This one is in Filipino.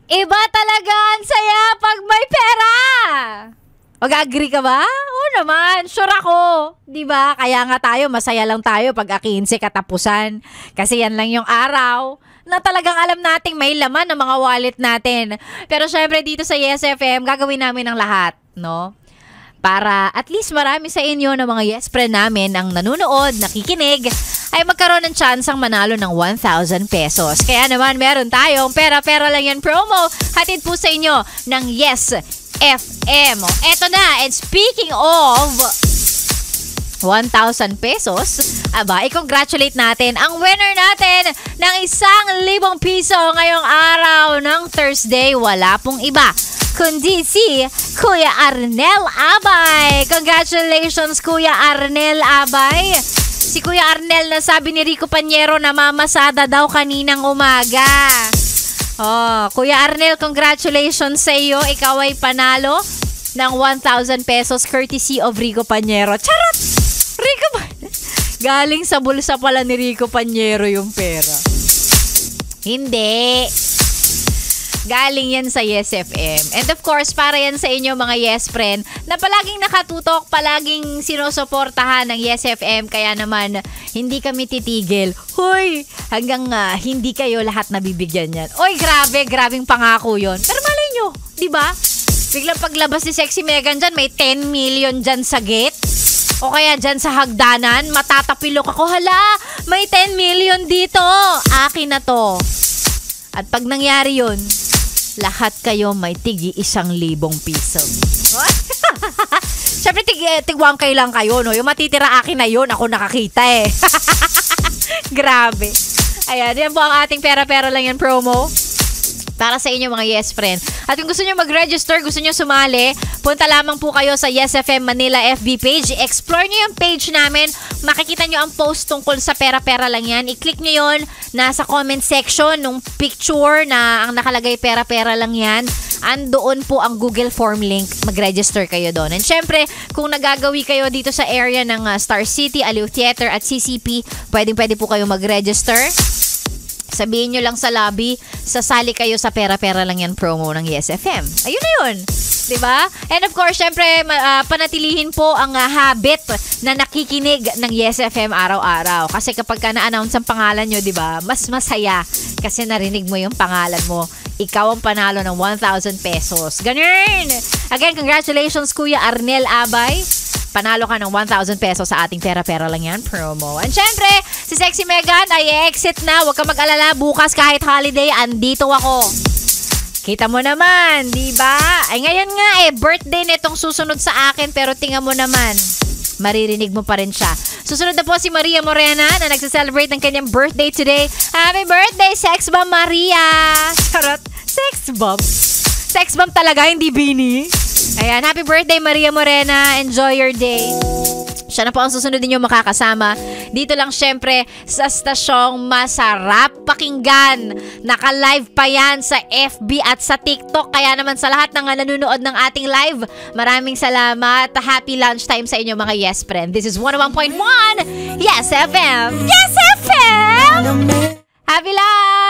Iba talaga ang saya pag may pera. Mag-agree ka ba? Oo naman, sure ako. Diba? Kaya nga tayo, masaya lang tayo pag 15 katapusan. Kasi yan lang yung araw na talagang alam nating may laman ng mga wallet natin. Pero syempre dito sa Yes FM, gagawin namin ang lahat, no? Para at least marami sa inyo ng mga yes friend namin ang nanonood, nakikinig, ay magkaroon ng chance ang manalo ng 1,000 pesos. Kaya naman meron tayong pera-pera lang yan promo. Hatid po sa inyo ng Yes FM. Eto na, and speaking of 1,000 pesos, aba, i-congratulate natin ang winner natin ng 1,000 piso ngayong araw ng Thursday. Wala pong iba kundi si Kuya Arnel Abay. Congratulations, Kuya Arnel Abay. Si Kuya Arnel na sabi ni Rico Panyero na mamasada daw kaninang umaga. Oh, Kuya Arnel, congratulations sa iyo. Ikaw ay panalo ng 1,000 pesos courtesy of Rico Panyero. Charot! Rico galing sa bulsa pala ni Rico Panyero yung pera. Hindi. Galing yan sa Yes FM. And of course, para yan sa inyo mga Yes friend na palaging nakatutok, palaging sinusuportahan ng Yes FM. Kaya naman, hindi kami titigil. Hoy! Hanggang hindi kayo lahat nabibigyan yan. Oy, grabing pangako yon. Pero malay nyo, di ba? Biglang paglabas ni Sexy Megan dyan, may 10 million dyan sa gate. O kaya dyan sa hagdanan, matatapilok ako. Hala, may 10 million dito. Akin na to. At pag nangyari yun, lahat kayo may tigi 1,000 piso. What? Siyempre, tigwang kayo lang kayo, no? Yung matitira akin na yun, ako nakakita eh. Grabe. Ayan, yan po ang ating pera-pera lang yan promo. Para sa inyo mga Yes friend. At kung gusto nyo mag-register, gusto nyo sumali, punta lamang po kayo sa Yes FM Manila FB page. Explore nyo yung page namin. Makikita nyo ang post tungkol sa pera-pera lang yan. I-click nyo yun. Nasa comment section nung picture na ang nakalagay pera-pera lang yan. Andoon po ang Google Form link. Mag-register kayo doon. And syempre, kung nagagawi kayo dito sa area ng Star City, Aliw Theater at CCP, pwede po kayo mag-register. Sabihin nyo lang sa lobby, sasali kayo sa pera-pera lang yan promo ng Yes FM. Ayun na yun. Diba? And of course, syempre, panatilihin po ang habit na nakikinig ng Yes FM araw-araw. Kasi kapag ka na-announce ang pangalan nyo, diba, mas masaya kasi narinig mo yung pangalan mo. Ikaw ang panalo ng 1,000 pesos. Ganun! Again, congratulations, Kuya Arnel Abay. Panalo ka ng 1,000 pesos sa ating pera-pera lang yan promo. And syempre, si Sexy Megan ay exit na. Huwag ka mag-alala. Bukas kahit holiday, andito ako. Kita mo naman, di ba? Ay ngayon nga birthday nitong susunod sa akin. Pero tingnan mo naman, maririnig mo pa rin siya. Susunod na po si Maria Morena na nagsa-celebrate ng kanyang birthday today. Happy birthday, Sex Bomb Maria! Charot, Sex Bomb. Sex Bomb talaga, hindi Bini. Ayan, happy birthday Maria Morena. Enjoy your day. Siya na po ang susunod ninyo makakasama. Dito lang syempre sa stasyong masarap pakinggan. Naka-live pa yan sa FB at sa TikTok. Kaya naman sa lahat ng nanonood ng ating live, maraming salamat. Happy lunchtime sa inyo mga Yes friend. This is 101.1 Yes FM. Yes FM! Happy lunch!